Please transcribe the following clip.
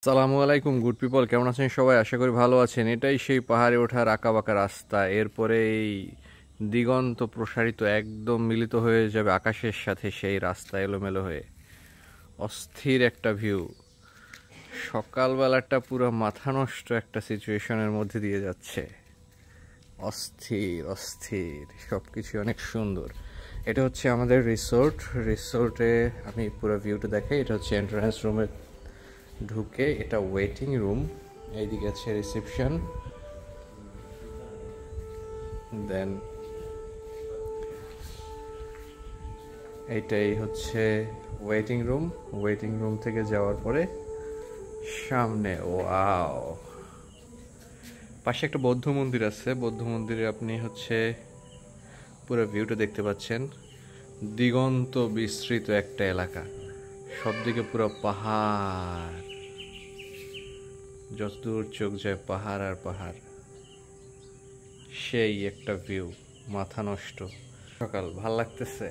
সালামু আলাইকুম good people, কেমন আছেন সবাই? আশা করি ভালো আছেন। এটাই সেই পাহাড়ে ওঠার আঁকাবাঁকা রাস্তা। এরপরে এই দিগন্ত প্রসারিত একদম মিলিত হয়ে যাবে আকাশের সাথে, সেই রাস্তা এলোমেলো হয়ে অস্থির একটা ভিউ। সকালবেলাটা পুরো মাথা নষ্ট একটা সিচুয়েশনের মধ্যে দিয়ে যাচ্ছে। অস্থির অস্থির সব কিছু অনেক সুন্দর। এটা হচ্ছে আমাদের রিসোর্টে আমি পুরো ভিউটা দেখাই। এটা হচ্ছে এন্ট্রান্স রুমে ঢুকে, এটা ওয়েটিং রুম, এইদিকে আছে রিসেপশন, দেন এইটাই হচ্ছে ওয়েটিং রুম থেকে যাওয়ার পরে সামনে ওয়াও, পাশে একটা বৌদ্ধ মন্দির আছে। বৌদ্ধ মন্দিরে আপনি হচ্ছে পুরো ভিউটা দেখতে পাচ্ছেন। দিগন্ত বিস্তৃত একটা এলাকা, সবদিকে পুরো পাহাড়, যতদূর চোখ যায় পাহাড় আর পাহাড়। সেই একটা ভিউ, মাথা নষ্ট। সকাল ভাল লাগতেছে।